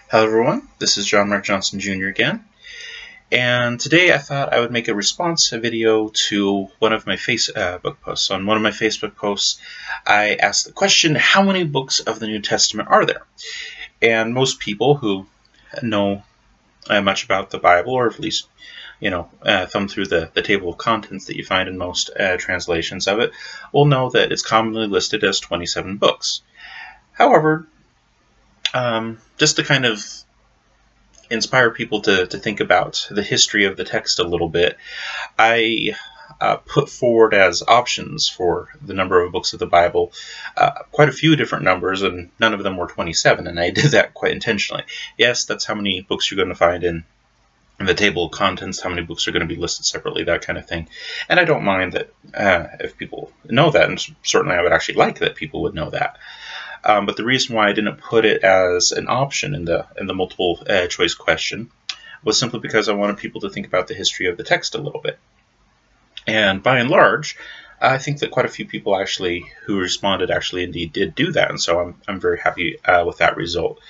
Hello everyone, this is John Mark Johnson Jr. again, and today I thought I would make a response video to one of my Facebook posts. On one of my Facebook posts, I asked the question, how many books of the New Testament are there? And most people who know much about the Bible, or at least, thumb through the table of contents that you find in most translations of it, will know that it's commonly listed as 27 books. However, just to kind of inspire people to think about the history of the text a little bit, I put forward as options for the number of books of the Bible quite a few different numbers, and none of them were 27, and I did that quite intentionally. Yes, that's how many books you're going to find in the table of contents, how many books are going to be listed separately, that kind of thing. And I don't mind that if people know that, and certainly I would actually like that people would know that. But the reason why I didn't put it as an option in the multiple choice question was simply because I wanted people to think about the history of the text a little bit. And by and large, I think that quite a few people who responded indeed did do that, and so I'm very happy with that result.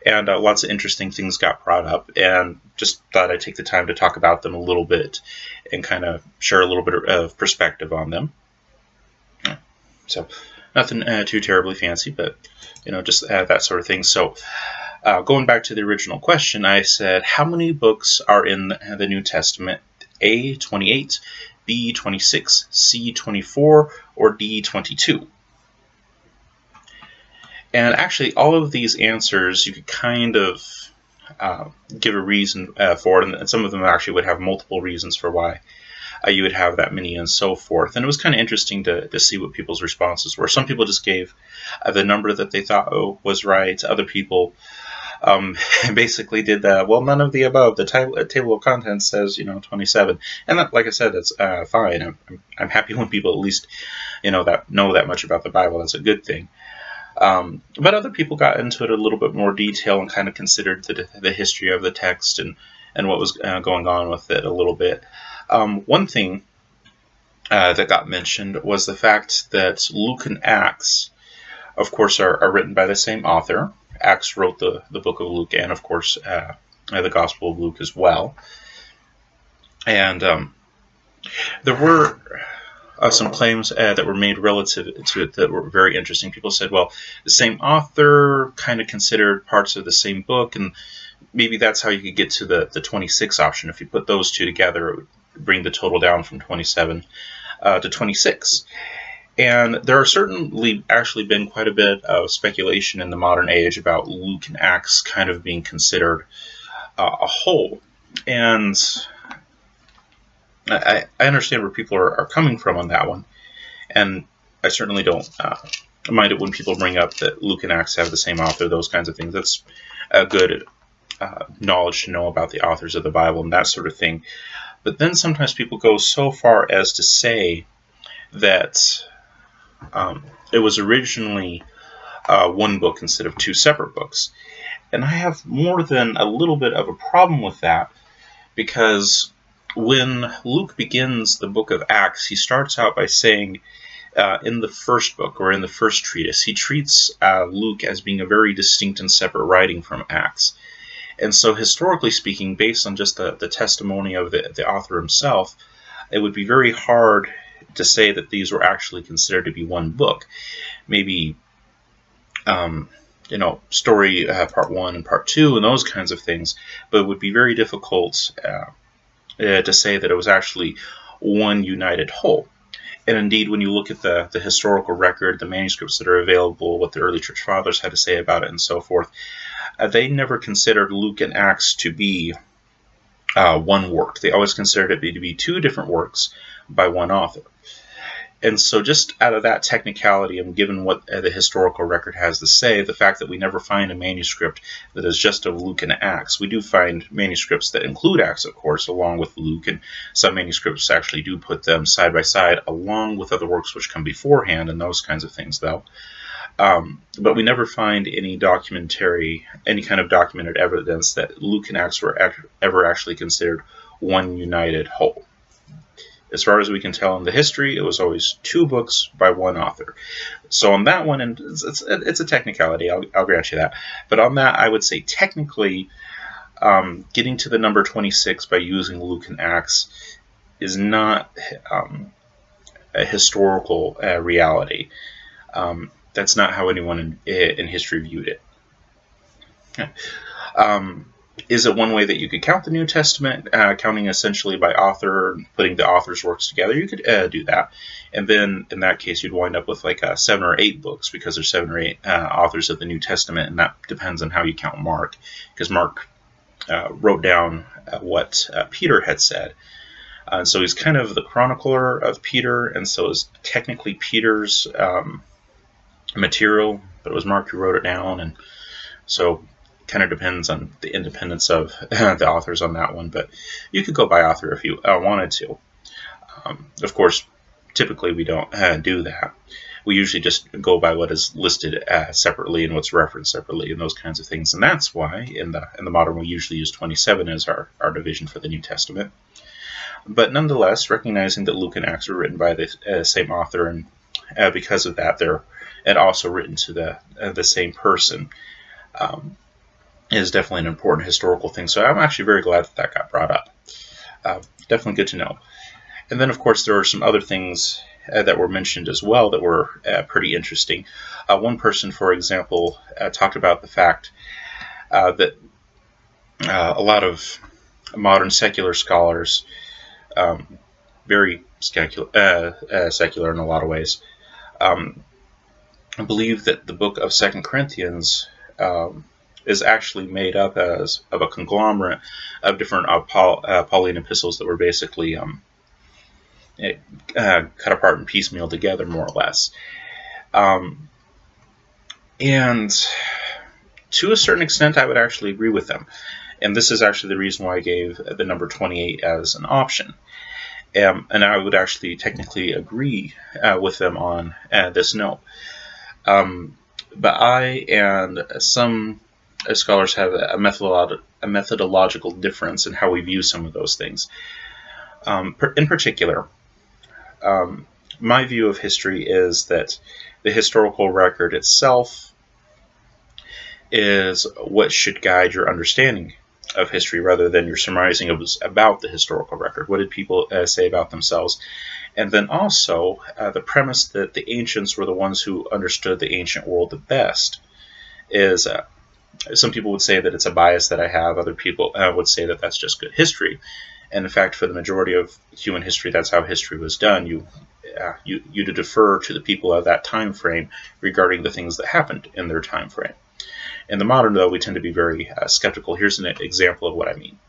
And lots of interesting things got brought up, and just thought I'd take the time to talk about them a little bit and kind of share a little bit of perspective on them. So nothing too terribly fancy, but just that sort of thing. So going back to the original question, I said, how many books are in the New Testament? A, 28, B, 26, C, 24, or D, 22? And actually, all of these answers, you could kind of give a reason for it, and some of them actually would have multiple reasons for why you would have that many and so forth. And it was kind of interesting to see what people's responses were. Some people just gave the number that they thought was right. Other people basically did well, none of the above. The table of contents says 27, and that, like I said, that's fine. I'm happy when people at least know that much about the Bible. That's a good thing. But other people got into it a little bit more detail and kind of considered the history of the text and what was going on with it a little bit. One thing that got mentioned was the fact that Luke and Acts, of course, are written by the same author. Acts wrote the book of Luke, and of course the Gospel of Luke as well. And there were some claims that were made relative to it that were very interesting. People said, well, the same author kind of considered parts of the same book, and maybe that's how you could get to the 26 option. If you put those two together, it would bring the total down from 27 to 26. And there are certainly actually been quite a bit of speculation in the modern age about Luke and Acts kind of being considered a whole. And I understand where people are coming from on that one. And I certainly don't mind it when people bring up that Luke and Acts have the same author, those kinds of things. That's a good knowledge to know about the authors of the Bible and that sort of thing. But then sometimes people go so far as to say that it was originally one book instead of two separate books. And I have more than a little bit of a problem with that, because when Luke begins the book of Acts, he starts out by saying, in the first book, or in the first treatise, he treats Luke as being a very distinct and separate writing from Acts. And so historically speaking, based on just the testimony of the author himself, it would be very hard to say that these were actually considered to be one book. Maybe, story part 1 and part 2 and those kinds of things, but it would be very difficult to say that it was actually one united whole. And indeed, when you look at the historical record, the manuscripts that are available, what the early church fathers had to say about it and so forth, they never considered Luke and Acts to be one work. They always considered it to be two different works by one author. And so just out of that technicality, and given what the historical record has to say, the fact that we never find a manuscript that is just of Luke and Acts, we do find manuscripts that include Acts, of course, along with Luke, and some manuscripts actually do put them side by side along with other works which come beforehand and those kinds of things, though. But we never find any kind of documented evidence that Luke and Acts were ever actually considered one united whole. As far as we can tell in the history, it was always 2 books by one author. So on that one, and it's a technicality, I'll grant you that. But on that, I would say technically, getting to the number 26 by using Luke and Acts is not a historical reality. That's not how anyone in history viewed it. Is it one way that you could count the New Testament, counting essentially by author, putting the author's works together? You could do that. And then in that case, you'd wind up with like 7 or 8 books, because there's 7 or 8 authors of the New Testament, and that depends on how you count Mark, because Mark wrote down what Peter had said. So he's kind of the chronicler of Peter, and so is technically Peter's material, but it was Mark who wrote it down, and so kind of depends on the independence of the authors on that one, but you could go by author if you wanted to. Of course, typically we don't do that. We usually just go by what is listed separately and what's referenced separately and those kinds of things, and that's why in the modern we usually use 27 as our division for the New Testament. But nonetheless, recognizing that Luke and Acts were written by the same author, and because of that, they're also written to the same person, is definitely an important historical thing. So I'm actually very glad that got brought up. Definitely good to know. And then, of course, there are some other things that were mentioned as well that were pretty interesting. One person, for example, talked about the fact that a lot of modern secular scholars, very secular in a lot of ways, believe that the book of 2 Corinthians is actually made up of a conglomerate of different Pauline epistles that were basically cut apart and piecemeal together, more or less. And to a certain extent, I would actually agree with them. And this is actually the reason why I gave the number 28 as an option. And I would actually technically agree with them on this note. But I and some scholars have a methodological difference in how we view some of those things. In particular, my view of history is that the historical record itself is what should guide your understanding of history, rather than your surmising about the historical record. What did people say about themselves? And then also the premise that the ancients were the ones who understood the ancient world the best is, some people would say that it's a bias that I have. Other people would say that that's just good history. And in fact, for the majority of human history, that's how history was done. You defer to the people of that time frame regarding the things that happened in their time frame. In the modern, though, we tend to be very skeptical. Here's an example of what I mean.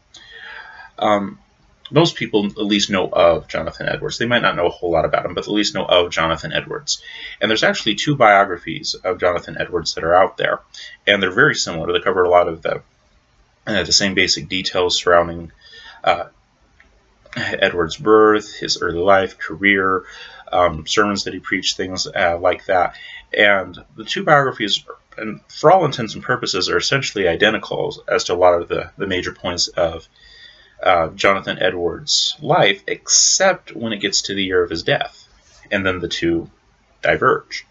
Most people at least know of Jonathan Edwards. They might not know a whole lot about him, but at least know of Jonathan Edwards. And there's actually 2 biographies of Jonathan Edwards that are out there, and they're very similar. They cover a lot of the same basic details surrounding Edwards' birth, his early life, career, sermons that he preached, things like that. And the 2 biographies, and for all intents and purposes, are essentially identical as to a lot of the major points of Jonathan Edwards' life, except when it gets to the year of his death, and then the 2 diverge.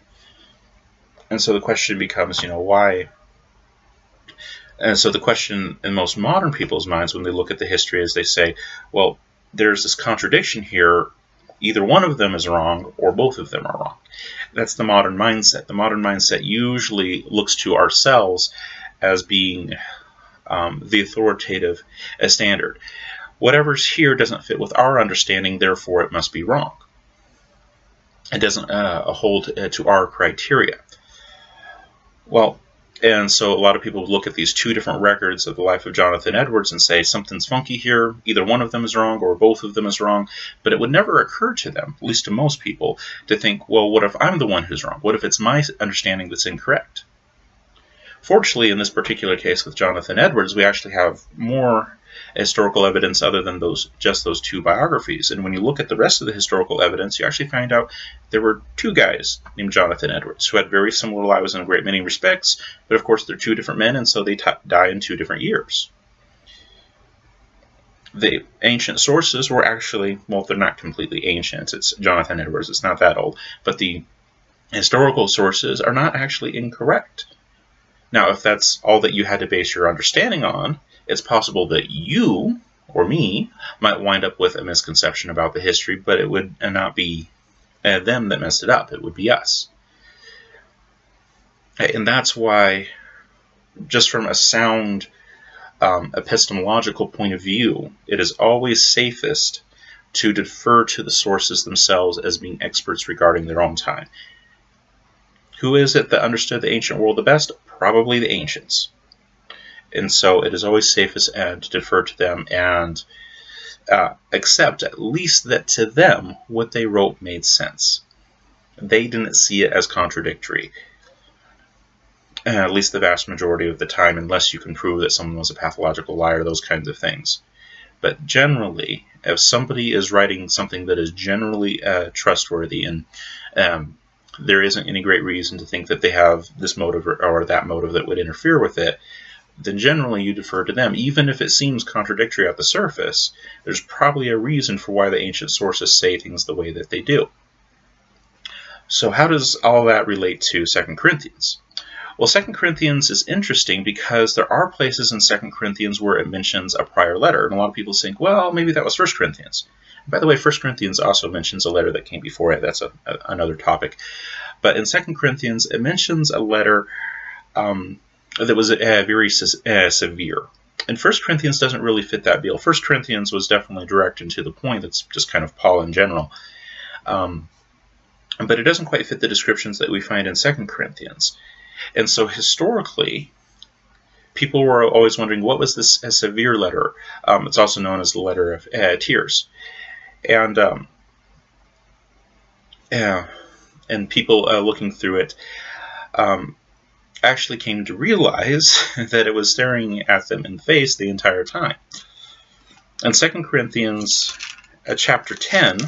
And so the question becomes, why? And so the question in most modern people's minds when they look at the history is they say, well, there's this contradiction here. Either one of them is wrong or both of them are wrong. That's the modern mindset. The modern mindset usually looks to ourselves as being the authoritative standard. Whatever's here doesn't fit with our understanding, therefore it must be wrong. It doesn't hold to our criteria. Well, and so a lot of people look at these 2 different records of the life of Jonathan Edwards and say something's funky here, either one of them is wrong or both of them is wrong, but it would never occur to them, at least to most people, to think, well, what if I'm the one who's wrong? What if it's my understanding that's incorrect? Fortunately, in this particular case with Jonathan Edwards, we actually have more historical evidence other than just those 2 biographies. And when you look at the rest of the historical evidence, you actually find out there were 2 guys named Jonathan Edwards who had very similar lives in a great many respects, but of course they're 2 different men, and so they die in 2 different years. the ancient sources were actually, well, they're not completely ancient. It's Jonathan Edwards. It's not that old. But the historical sources are not actually incorrect. Now, if that's all that you had to base your understanding on, it's possible that you, or me, might wind up with a misconception about the history, but it would not be them that messed it up. It would be us. And that's why, just from a sound epistemological point of view, it is always safest to defer to the sources themselves as being experts regarding their own time. Who is it that understood the ancient world the best? Probably the ancients. And so it is always safest to defer to them and accept at least that to them what they wrote made sense. They didn't see it as contradictory. At least the vast majority of the time, unless you can prove that someone was a pathological liar, those kinds of things. But generally, if somebody is writing something that is generally trustworthy, and there isn't any great reason to think that they have this motive or that motive that would interfere with it, then generally you defer to them. Even if it seems contradictory at the surface, there's probably a reason for why the ancient sources say things the way that they do. So how does all that relate to 2 Corinthians? Well, 2 Corinthians is interesting because there are places in 2 Corinthians where it mentions a prior letter. And a lot of people think, well, maybe that was 1 Corinthians. By the way, 1 Corinthians also mentions a letter that came before it. That's another topic. But in 2 Corinthians, it mentions a letter that was very severe. And 1 Corinthians doesn't really fit that bill. 1 Corinthians was definitely direct and to the point. That's just kind of Paul in general. But it doesn't quite fit the descriptions that we find in 2 Corinthians. And so historically, people were always wondering, what was this a severe letter? It's also known as the letter of tears. And people looking through it actually came to realize that it was staring at them in the face the entire time. In 2 Corinthians chapter 10,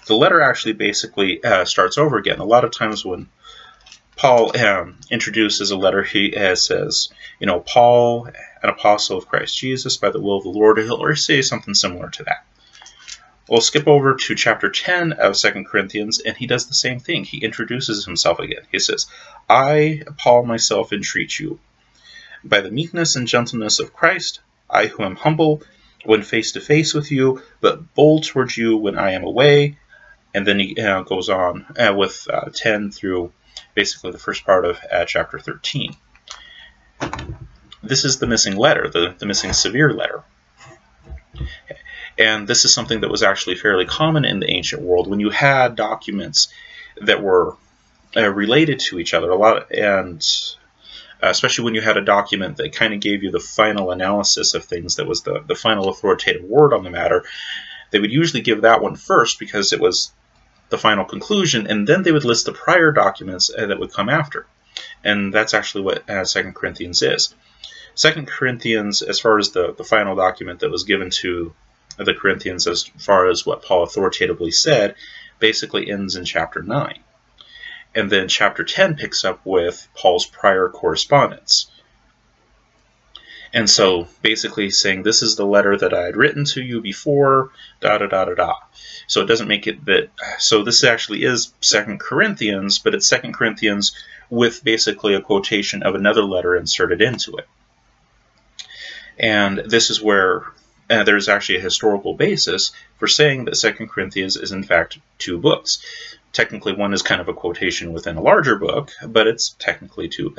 the letter actually basically starts over again. A lot of times when Paul introduces a letter, he says, Paul, an apostle of Christ Jesus, by the will of the Lord, or say something similar to that. We'll skip over to chapter 10 of 2 Corinthians, and he does the same thing. He introduces himself again. He says, I, Paul, myself entreat you, by the meekness and gentleness of Christ, I who am humble when face to face with you, but bold towards you when I am away. And then he goes on with 10 through basically the first part of chapter 13. This is the missing letter, the missing severe letter. And this is something that was actually fairly common in the ancient world. When you had documents that were related to each other, and especially when you had a document that kind of gave you the final analysis of things, that was the final authoritative word on the matter, they would usually give that one first because it was the final conclusion, and then they would list the prior documents that would come after. And that's actually what 2 Corinthians is. 2 Corinthians, as far as the final document that was given to the Corinthians, as far as what Paul authoritatively said, basically ends in chapter 9. And then chapter 10 picks up with Paul's prior correspondence. And so basically saying, this is the letter that I had written to you before, da-da-da-da-da. So it doesn't make it that, so this actually is 2 Corinthians, but it's 2 Corinthians with basically a quotation of another letter inserted into it. And this is where there's actually a historical basis for saying that 2 Corinthians is in fact 2 books. Technically, one is kind of a quotation within a larger book, but it's technically two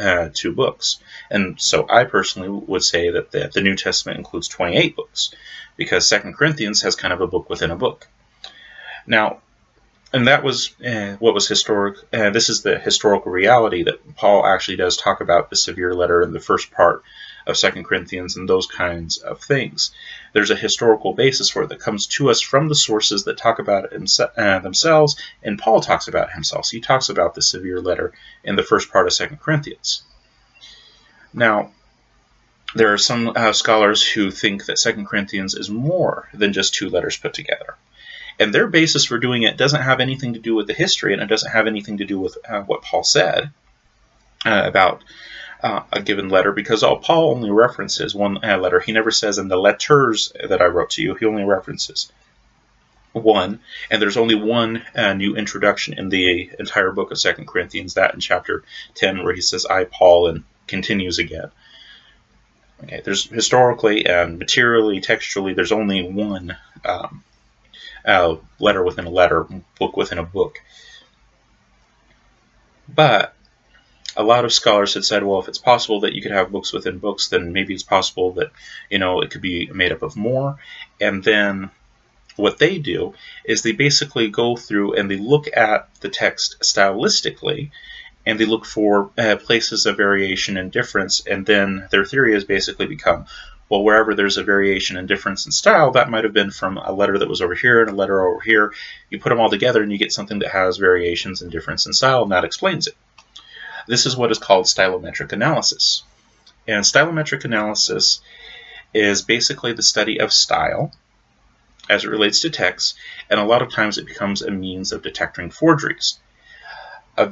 books. And so I personally would say that the New Testament includes 28 books, because 2 Corinthians has kind of a book within a book. Now, and that was what was historic. This is the historical reality that Paul actually does talk about the severe letter in the first part of 2 Corinthians and those kinds of things. There's a historical basis for it that comes to us from the sources that talk about it themselves, and Paul talks about it himself. So he talks about the severe letter in the first part of 2 Corinthians. Now, there are some scholars who think that 2 Corinthians is more than just 2 letters put together. And their basis for doing it doesn't have anything to do with the history, and it doesn't have anything to do with what Paul said about a given letter, because Paul only references one letter. He never says in the letters that I wrote to you. He only references one, and there's only one new introduction in the entire book of 2 Corinthians, that in chapter 10, where he says, I, Paul, and continues again. Okay, there's historically and materially, textually, there's only one letter within a letter, book within a book. But a lot of scholars had said, well, if it's possible that you could have books within books, then maybe it's possible that, it could be made up of more. And then what they do is they basically go through and they look at the text stylistically, and they look for places of variation and difference, and then their theory has basically become, well, wherever there's a variation and difference in style, that might have been from a letter that was over here and a letter over here. You put them all together and you get something that has variations and difference in style, and that explains it. This is what is called stylometric analysis. And stylometric analysis is basically the study of style as it relates to text, and a lot of times it becomes a means of detecting forgeries.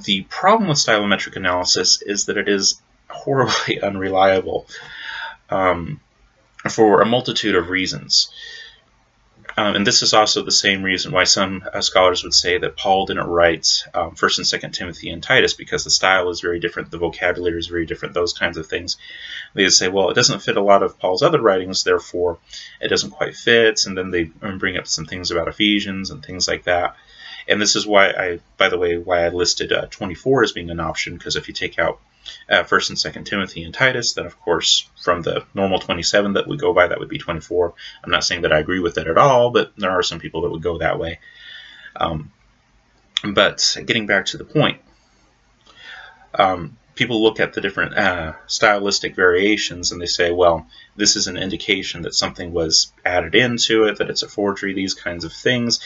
The problem with stylometric analysis is that it is horribly unreliable for a multitude of reasons. And this is also the same reason why some scholars would say that Paul didn't write 1st and 2nd Timothy and Titus, because the style is very different, the vocabulary is very different, those kinds of things. They say, well, it doesn't fit a lot of Paul's other writings, therefore it doesn't quite fit, and then they bring up some things about Ephesians and things like that. And this is why I listed 24 as being an option, because if you take out 1st and 2nd Timothy and Titus, then of course from the normal 27 that we go by, that would be 24. I'm not saying that I agree with it at all, but there are some people that would go that way. But getting back to the point, people look at the different stylistic variations and they say, well, this is an indication that something was added into it, that it's a forgery, these kinds of things.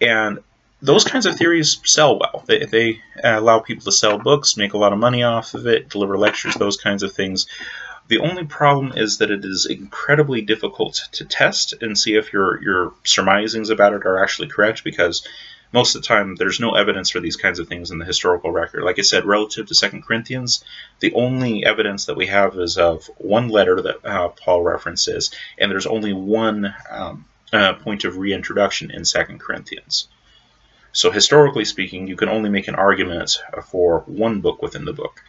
And those kinds of theories sell well. They allow people to sell books, make a lot of money off of it, deliver lectures, those kinds of things. The only problem is that it is incredibly difficult to test and see if your surmisings about it are actually correct, because most of the time there's no evidence for these kinds of things in the historical record. Like I said, relative to 2 Corinthians, the only evidence that we have is of one letter that Paul references, and there's only one point of reintroduction in 2 Corinthians. So historically speaking, you can only make an argument for one book within the book,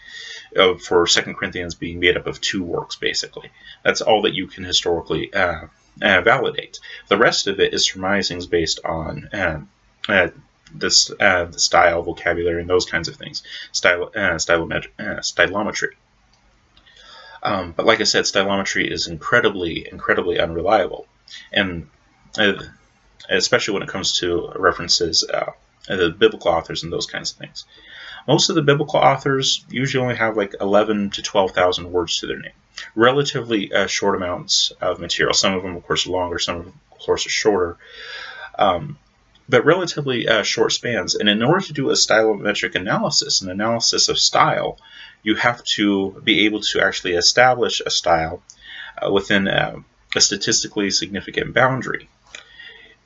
for 2 Corinthians being made up of 2 works, basically. That's all that you can historically validate. The rest of it is surmisings based on the style, vocabulary, and those kinds of things, stylometry. But like I said, stylometry is incredibly, incredibly unreliable, and especially when it comes to references, the biblical authors and those kinds of things. Most of the biblical authors usually only have like 11 to 12,000 words to their name. Relatively short amounts of material. Some of them, of course, are longer, some of them, of course, are shorter. But relatively short spans. And in order to do a stylometric analysis, an analysis of style, you have to be able to actually establish a style within a statistically significant boundary.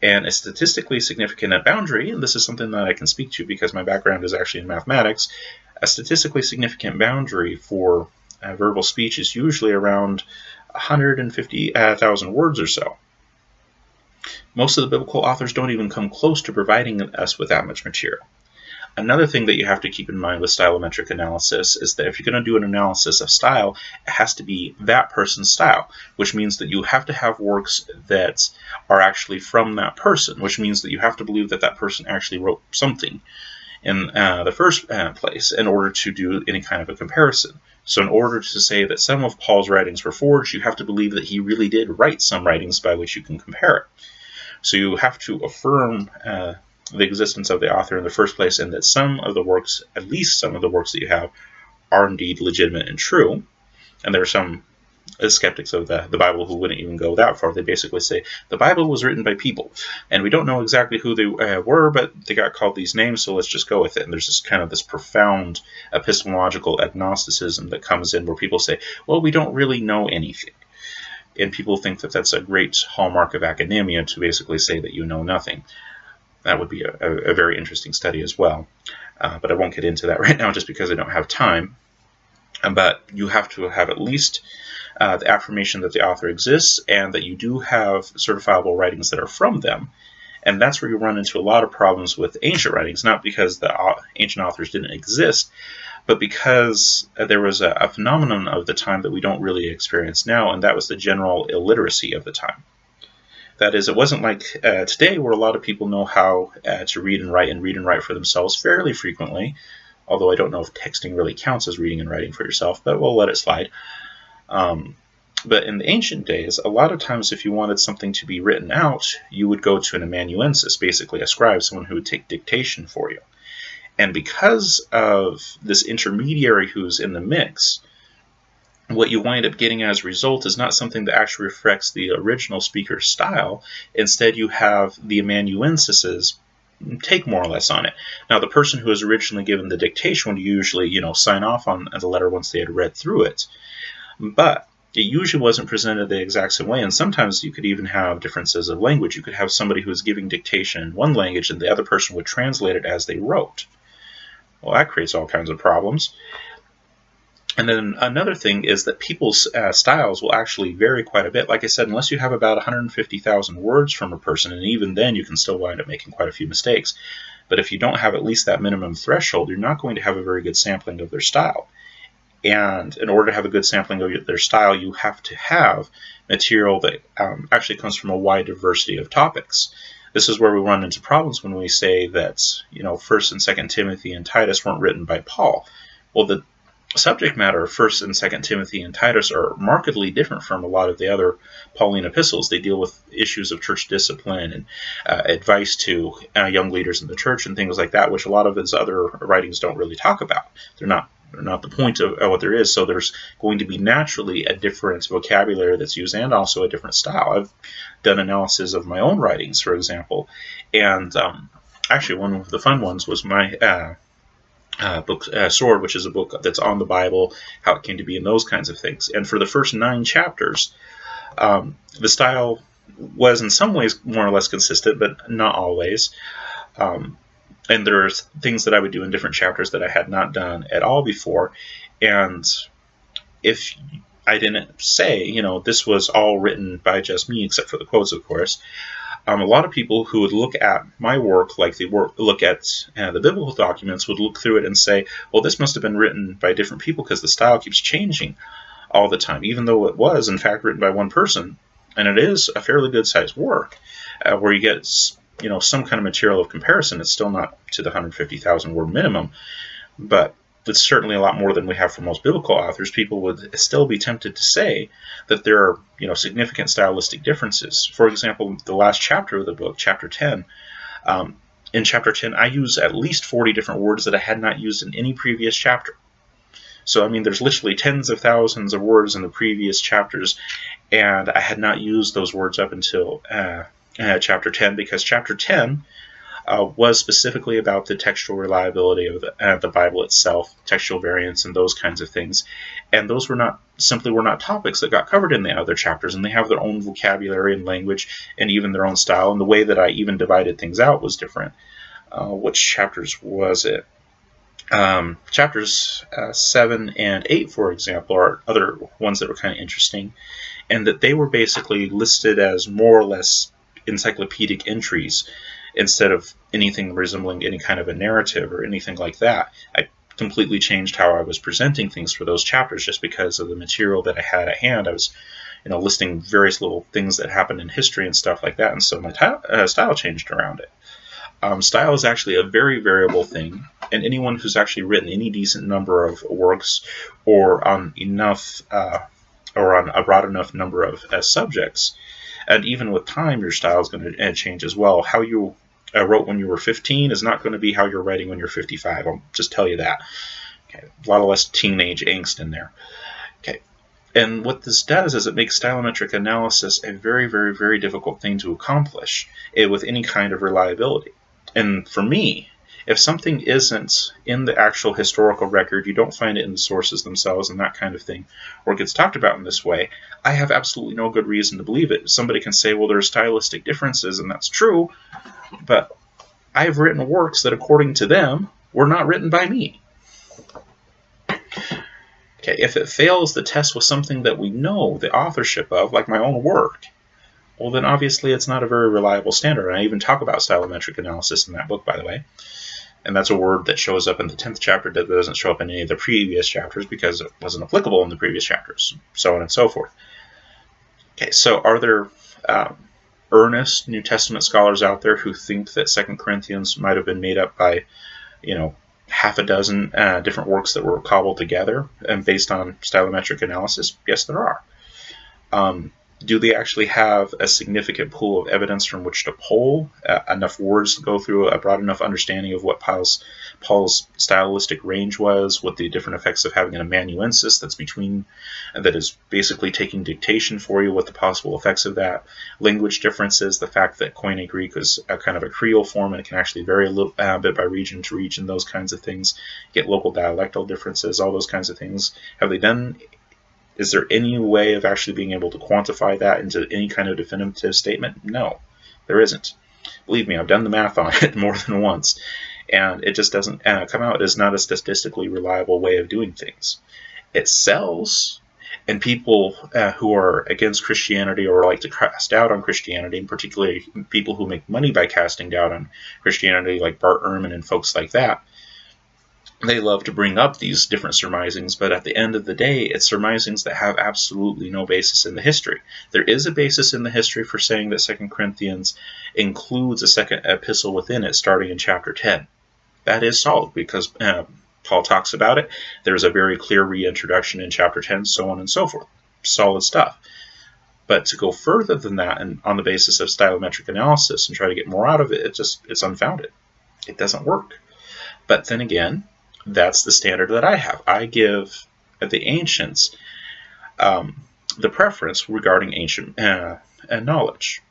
And a statistically significant boundary, and this is something that I can speak to because my background is actually in mathematics, a statistically significant boundary for verbal speech is usually around 150,000 words or so. Most of the biblical authors don't even come close to providing us with that much material. Another thing that you have to keep in mind with stylometric analysis is that if you're going to do an analysis of style, it has to be that person's style, which means that you have to have works that are actually from that person, which means that you have to believe that that person actually wrote something in the first place in order to do any kind of a comparison. So in order to say that some of Paul's writings were forged, you have to believe that he really did write some writings by which you can compare it. So you have to affirm the existence of the author in the first place, and that some of the works, at least some of the works that you have, are indeed legitimate and true. And there are some skeptics of the Bible who wouldn't even go that far. They basically say the Bible was written by people, and we don't know exactly who they were, but they got called these names, so let's just go with it. And there's this kind of this profound epistemological agnosticism that comes in where people say, well, we don't really know anything. And people think that that's a great hallmark of academia, to basically say that you know nothing. That would be a very interesting study as well. But I won't get into that right now just because I don't have time. but you have to have at least the affirmation that the author exists and that you do have certifiable writings that are from them. And that's where you run into a lot of problems with ancient writings, not because the ancient authors didn't exist, but because there was a phenomenon of the time that we don't really experience now, and that was the general illiteracy of the time. That is, it wasn't like today where a lot of people know how to read and write for themselves fairly frequently, although I don't know if texting really counts as reading and writing for yourself, but we'll let it slide. But in the ancient days, a lot of times if you wanted something to be written out, you would go to an amanuensis, basically a scribe, someone who would take dictation for you. And because of this intermediary who's in the mix, what you wind up getting as a result is not something that actually reflects the original speaker's style. Instead, you have the amanuenses take more or less on it. Now, the person who was originally given the dictation would usually, sign off on the letter once they had read through it. But it usually wasn't presented the exact same way, and sometimes you could even have differences of language. You could have somebody who was giving dictation in one language and the other person would translate it as they wrote. Well, that creates all kinds of problems. And then another thing is that people's styles will actually vary quite a bit. Like I said, unless you have about 150,000 words from a person, and even then you can still wind up making quite a few mistakes. But if you don't have at least that minimum threshold, you're not going to have a very good sampling of their style. And in order to have a good sampling of their style, you have to have material that actually comes from a wide diversity of topics. This is where we run into problems when we say that, 1st and 2nd Timothy and Titus weren't written by Paul. Well, the subject matter of 1st and 2nd Timothy and Titus are markedly different from a lot of the other Pauline epistles. They deal with issues of church discipline and advice to young leaders in the church and things like that, which a lot of his other writings don't really talk about. They're not the point of what there is. So there's going to be naturally a different vocabulary that's used and also a different style. I've done analysis of my own writings, for example, and actually one of the fun ones was my book Sword, which is a book that's on the Bible, how it came to be, and those kinds of things. And for the first 9 chapters, the style was in some ways more or less consistent, but not always. And there's things that I would do in different chapters that I had not done at all before. And if I didn't say, this was all written by just me, except for the quotes, of course, a lot of people who would look at my work like they look at the biblical documents would look through it and say, well, this must have been written by different people because the style keeps changing all the time, even though it was, in fact, written by one person. And it is a fairly good-sized work where you get some kind of material of comparison. It's still not to the 150,000 word minimum, but it's certainly a lot more than we have for most biblical authors. People would still be tempted to say that there are, significant stylistic differences. For example, the last chapter of the book, chapter 10, in chapter 10, I use at least 40 different words that I had not used in any previous chapter. So, there's literally tens of thousands of words in the previous chapters, and I had not used those words up until chapter 10, because chapter 10 was specifically about the textual reliability of the Bible itself, textual variants, and those kinds of things. And those were not topics that got covered in the other chapters, and they have their own vocabulary and language and even their own style. And the way that I even divided things out was different. Which chapters was it? Chapters 7 and 8, for example, are other ones that were kind of interesting, and that they were basically listed as more or less encyclopedic entries instead of anything resembling any kind of a narrative or anything like that. I completely changed how I was presenting things for those chapters just because of the material that I had at hand. I was, listing various little things that happened in history and stuff like that, and so my style changed around it. Style is actually a very variable thing, and anyone who's actually written any decent number of works or on a broad enough number of subjects, and even with time, your style is going to change as well. How you wrote when you were 15 is not going to be how you're writing when you're 55. I'll just tell you that. Okay, a lot of less teenage angst in there. Okay, and what this does is it makes stylometric analysis a very, very, very difficult thing to accomplish with any kind of reliability. And for me, if something isn't in the actual historical record, you don't find it in the sources themselves and that kind of thing, or it gets talked about in this way, I have absolutely no good reason to believe it. Somebody can say, well, there are stylistic differences, and that's true, but I've written works that, according to them, were not written by me. Okay, Okay, if it fails the test with something that we know the authorship of, like my own work, well, then obviously it's not a very reliable standard. And I even talk about stylometric analysis in that book, by the way. And that's a word that shows up in the 10th chapter that doesn't show up in any of the previous chapters because it wasn't applicable in the previous chapters, so on and so forth. Okay, so are there earnest New Testament scholars out there who think that 2 Corinthians might have been made up by, half a dozen different works that were cobbled together and based on stylometric analysis? Yes, there are. Do they actually have a significant pool of evidence from which to pull, enough words to go through, a broad enough understanding of what Paul's stylistic range was, what the different effects of having an amanuensis that is basically taking dictation for you, what the possible effects of that, language differences, the fact that Koine Greek is a kind of a Creole form and it can actually vary a little bit by region to region, those kinds of things, get local dialectal differences, all those kinds of things. Have they done? Is there any way of actually being able to quantify that into any kind of definitive statement? No, there isn't. Believe me, I've done the math on it more than once, and it just doesn't come out as not a statistically reliable way of doing things. It sells, and people who are against Christianity or like to cast doubt on Christianity, and particularly people who make money by casting doubt on Christianity, like Bart Ehrman and folks like that, they love to bring up these different surmisings, but at the end of the day, it's surmisings that have absolutely no basis in the history. There is a basis in the history for saying that 2 Corinthians includes a second epistle within it, starting in chapter 10. That is solid, because Paul talks about it. There's a very clear reintroduction in chapter 10, so on and so forth. Solid stuff. But to go further than that, and on the basis of stylometric analysis, and try to get more out of it, it's unfounded. It doesn't work. But then again, that's the standard that I have. I give the ancients the preference regarding ancient knowledge.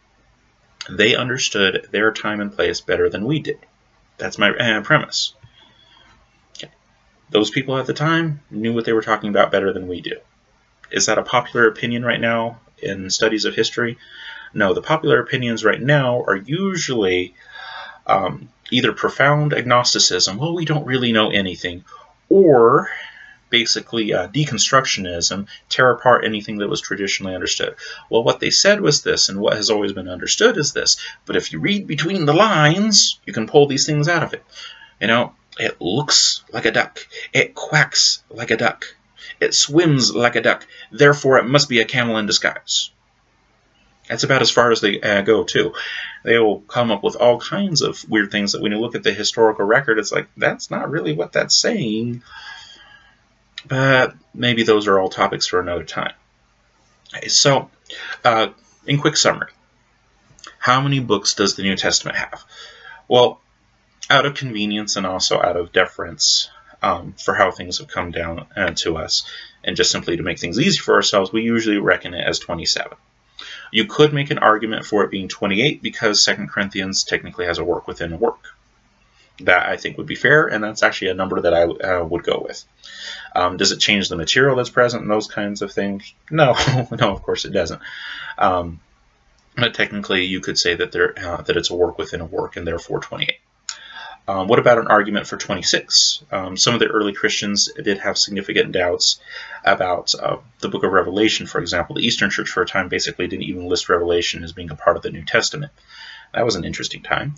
They understood their time and place better than we did. That's my premise. Okay. Those people at the time knew what they were talking about better than we do. Is that a popular opinion right now in studies of history? No, the popular opinions right now are usually either profound agnosticism, well, we don't really know anything, or basically deconstructionism, tear apart anything that was traditionally understood. Well, what they said was this, and what has always been understood is this, but if you read between the lines, you can pull these things out of it. It looks like a duck. It quacks like a duck. It swims like a duck. Therefore, it must be a camel in disguise. That's about as far as they go, too. They will come up with all kinds of weird things that when you look at the historical record, it's like, that's not really what that's saying. But maybe those are all topics for another time. Okay, so, in quick summary, how many books does the New Testament have? Well, out of convenience and also out of deference for how things have come down to us, and just simply to make things easy for ourselves, we usually reckon it as 27. You could make an argument for it being 28 because 2 Corinthians technically has a work within a work. That I think would be fair, and that's actually a number that I would go with. Does it change the material that's present and those kinds of things? No, no, of course it doesn't. But technically, you could say that that it's a work within a work, and therefore 28. What about an argument for 26? Some of the early Christians did have significant doubts about the book of Revelation, for example. The Eastern Church for a time basically didn't even list Revelation as being a part of the New Testament. That was an interesting time.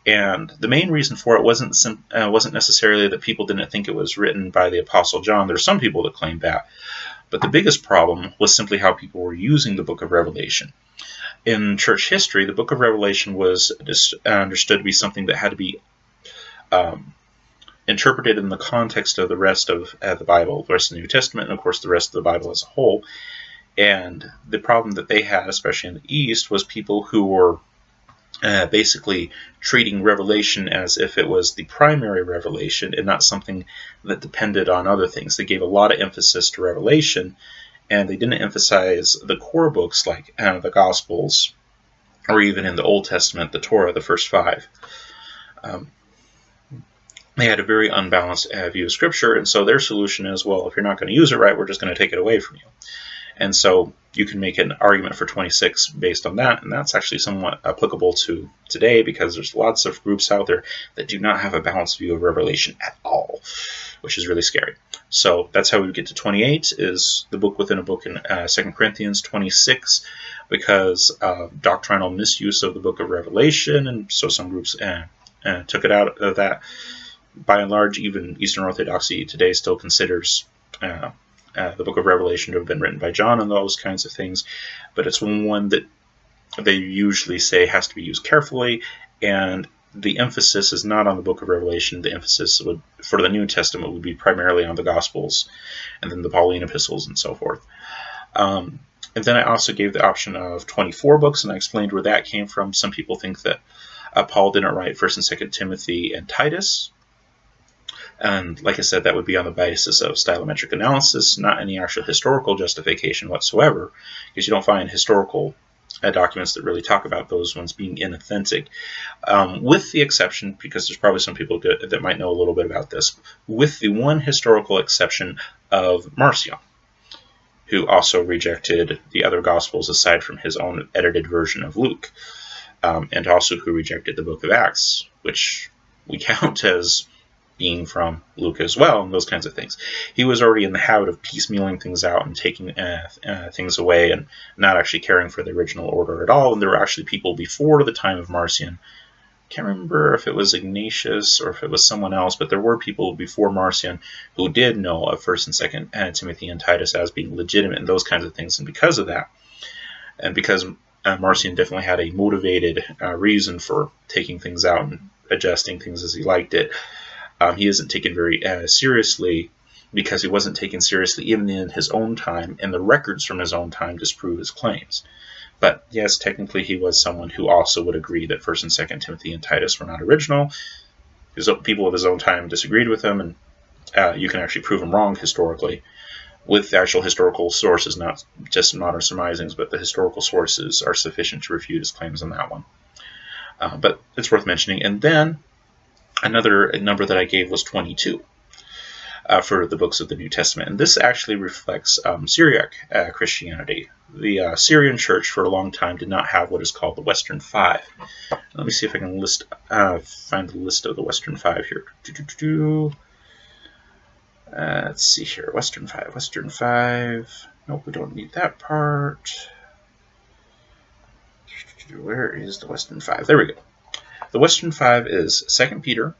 And the main reason for it wasn't necessarily that people didn't think it was written by the Apostle John. There are some people that claim that. But the biggest problem was simply how people were using the book of Revelation. In church history, the book of Revelation was understood to be something that had to be interpreted in the context of the rest of the Bible, the rest of the New Testament, and of course the rest of the Bible as a whole. And the problem that they had, especially in the East, was people who were basically treating Revelation as if it was the primary revelation and not something that depended on other things. They gave a lot of emphasis to Revelation, and they didn't emphasize the core books like the Gospels, or even in the Old Testament, the Torah, the first 5. They had a very unbalanced view of Scripture, and so their solution is, well, if you're not going to use it right, we're just going to take it away from you. And so you can make an argument for 26 based on that, and that's actually somewhat applicable to today because there's lots of groups out there that do not have a balanced view of Revelation at all. which is really scary. So that's how we get to 28, is the book within a book in 2 Corinthians. 26, because of doctrinal misuse of the book of Revelation, and so some groups took it out of that. By and large, even Eastern Orthodoxy today still considers the book of Revelation to have been written by John and those kinds of things, but it's one that they usually say has to be used carefully, and the emphasis is not on the book of Revelation. The emphasis for the New Testament would be primarily on the Gospels, and then the Pauline epistles and so forth. And then I also gave the option of 24 books, and I explained where that came from. Some people think that Paul didn't write 1st and 2nd Timothy and Titus. And like I said, that would be on the basis of stylometric analysis, not any actual historical justification whatsoever, because you don't find historical documents that really talk about those ones being inauthentic, with the exception, because there's probably some people that might know a little bit about this, with the one historical exception of Marcion, who also rejected the other Gospels aside from his own edited version of Luke, and also who rejected the book of Acts, which we count as being from Luke as well, and those kinds of things. He was already in the habit of piecemealing things out and taking things away and not actually caring for the original order at all. And there were actually people before the time of Marcion. Can't remember if it was Ignatius or if it was someone else, but there were people before Marcion who did know of 1st and 2nd Timothy and Titus as being legitimate and those kinds of things. And because of that, and because Marcion definitely had a motivated reason for taking things out and adjusting things as he liked it, he isn't taken very seriously, because he wasn't taken seriously even in his own time, and the records from his own time disprove his claims. But yes, technically he was someone who also would agree that 1st and 2nd Timothy and Titus were not original. People of his own time disagreed with him, and you can actually prove him wrong historically with the actual historical sources, not just modern surmisings, but the historical sources are sufficient to refute his claims on that one. But it's worth mentioning. And then another number that I gave was 22 for the books of the New Testament. And this actually reflects Syriac Christianity. The Syrian church for a long time did not have what is called the Western Five. Let me see if I can find the list of the Western Five here. Let's see here. Western Five. Nope, we don't need that part. Where is the Western Five? There we go. The Western Five is 2 Peter,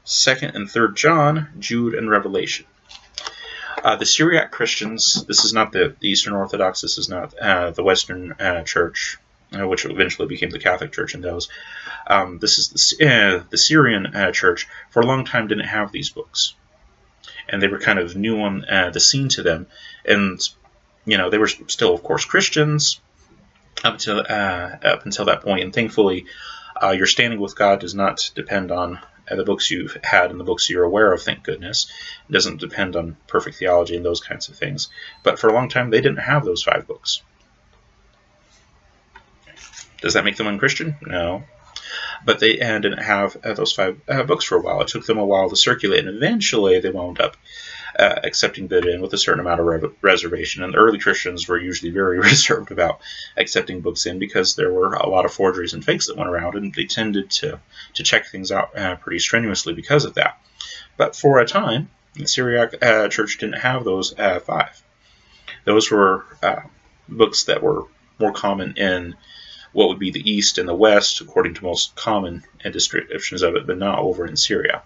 2nd and 3rd John, Jude, and Revelation. The Syriac Christians, this is not the Eastern Orthodox, this is not the Western Church, which eventually became the Catholic Church in those. This is the Syrian Church. For a long time didn't have these books, and they were kind of new on the scene to them. And they were still, of course, Christians up until that point. And thankfully, your standing with God does not depend on the books you've had and the books you're aware of, thank goodness. It doesn't depend on perfect theology and those kinds of things. But for a long time, they didn't have those 5 books. Does that make them unchristian? No. But they didn't have those 5 books for a while. It took them a while to circulate, and eventually they wound up accepting that in with a certain amount of reservation. And the early Christians were usually very reserved about accepting books in, because there were a lot of forgeries and fakes that went around, and they tended to check things out pretty strenuously because of that. But for a time, the Syriac church didn't have those 5. Those were books that were more common in what would be the East and the West, according to most common descriptions of it, but not over in Syria.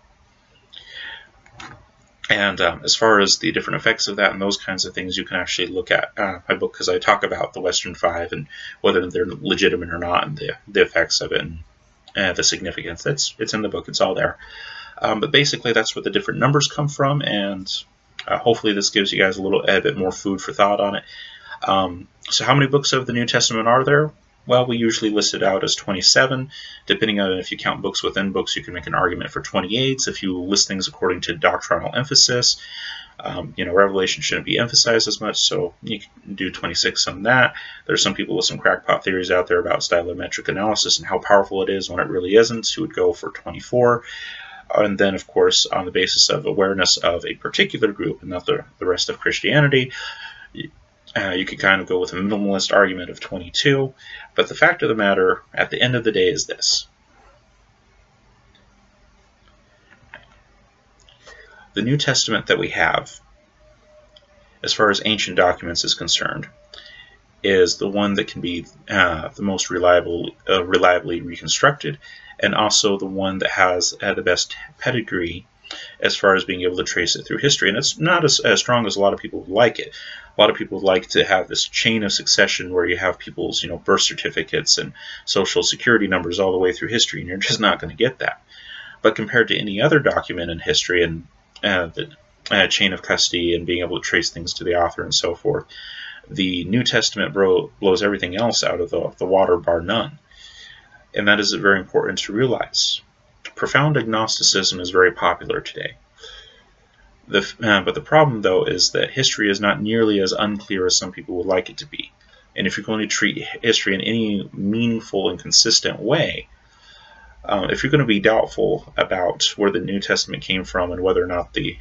And as far as the different effects of that and those kinds of things, you can actually look at my book, because I talk about the Western Five and whether they're legitimate or not, and the effects of it and the significance. It's in the book. It's all there. But basically, that's where the different numbers come from, and hopefully this gives you guys a little bit more food for thought on it. So how many books of the New Testament are there? Well, we usually list it out as 27. Depending on if you count books within books, you can make an argument for 28. If you list things according to doctrinal emphasis, Revelation shouldn't be emphasized as much, so you can do 26 on that. There's some people with some crackpot theories out there about stylometric analysis and how powerful it is when it really isn't, who would go for 24. And then, of course, on the basis of awareness of a particular group and not the rest of Christianity, you could kind of go with a minimalist argument of 22. But the fact of the matter, at the end of the day, is this. The New Testament that we have, as far as ancient documents is concerned, is the one that can be the most reliably reconstructed, and also the one that has the best pedigree as far as being able to trace it through history. And it's not as strong as a lot of people would like it. A lot of people would like to have this chain of succession where you have people's birth certificates and social security numbers all the way through history, and you're just not going to get that. But compared to any other document in history and the chain of custody and being able to trace things to the author and so forth, the New Testament blows everything else out of the water, bar none. And that is very important to realize. Profound agnosticism is very popular today. But the problem, though, is that history is not nearly as unclear as some people would like it to be. And if you're going to treat history in any meaningful and consistent way, if you're going to be doubtful about where the New Testament came from and whether or not the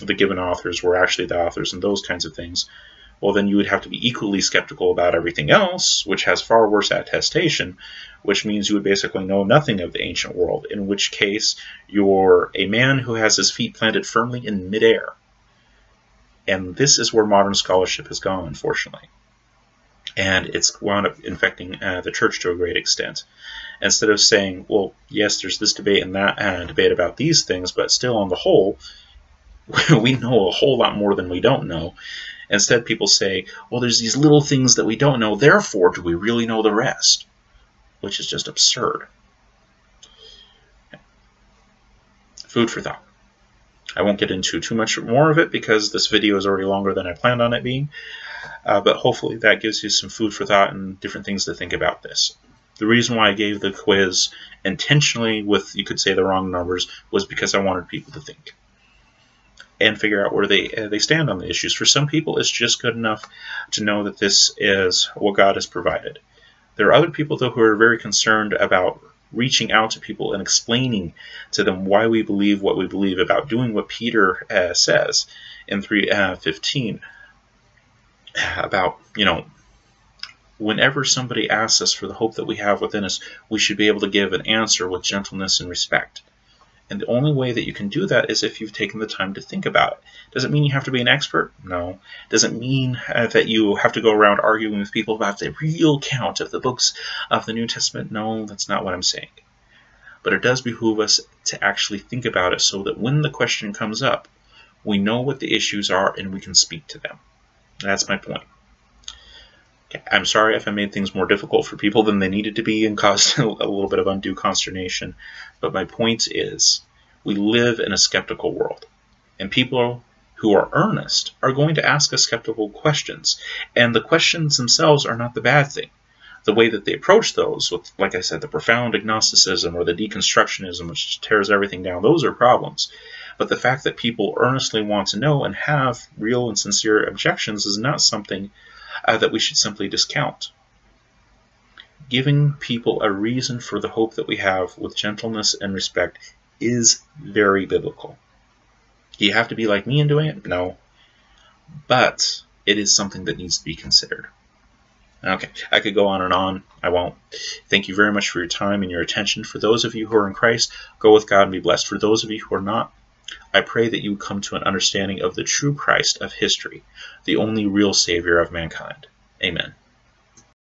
given authors were actually the authors and those kinds of things, well, then you would have to be equally skeptical about everything else, which has far worse attestation, which means you would basically know nothing of the ancient world, in which case you're a man who has his feet planted firmly in midair. And this is where modern scholarship has gone, unfortunately. And it's wound up infecting the church to a great extent. Instead of saying, well, yes, there's this debate and that debate about these things, but still on the whole, we know a whole lot more than we don't know. Instead, people say, well, there's these little things that we don't know, therefore do we really know the rest? Which is just absurd. Food for thought. I won't get into too much more of it because this video is already longer than I planned on it being. But hopefully that gives you some food for thought and different things to think about this. The reason why I gave the quiz intentionally with, you could say, the wrong numbers was because I wanted people to think and figure out where they stand on the issues. For some people, it's just good enough to know that this is what God has provided. There are other people, though, who are very concerned about reaching out to people and explaining to them why we believe what we believe, about doing what Peter says in 3:15 about, whenever somebody asks us for the hope that we have within us, we should be able to give an answer with gentleness and respect. And the only way that you can do that is if you've taken the time to think about it. Does it mean you have to be an expert? No. Does it mean that you have to go around arguing with people about the real count of the books of the New Testament? No, that's not what I'm saying. But it does behoove us to actually think about it so that when the question comes up, we know what the issues are and we can speak to them. That's my point. Okay, I'm sorry if I made things more difficult for people than they needed to be and caused a little bit of undue consternation. But my point is, we live in a skeptical world. And people who are earnest are going to ask us skeptical questions. And the questions themselves are not the bad thing. The way that they approach those, with, like I said, the profound agnosticism or the deconstructionism, which tears everything down, those are problems. But the fact that people earnestly want to know and have real and sincere objections is not something that we should simply discount. Giving people a reason for the hope that we have with gentleness and respect is very biblical. Do you have to be like me in doing it? No. But it is something that needs to be considered. Okay, I could go on and on. I won't. Thank you very much for your time and your attention. For those of you who are in Christ, go with God and be blessed. For those of you who are not, I pray that you come to an understanding of the true Christ of history, the only real Savior of mankind. Amen.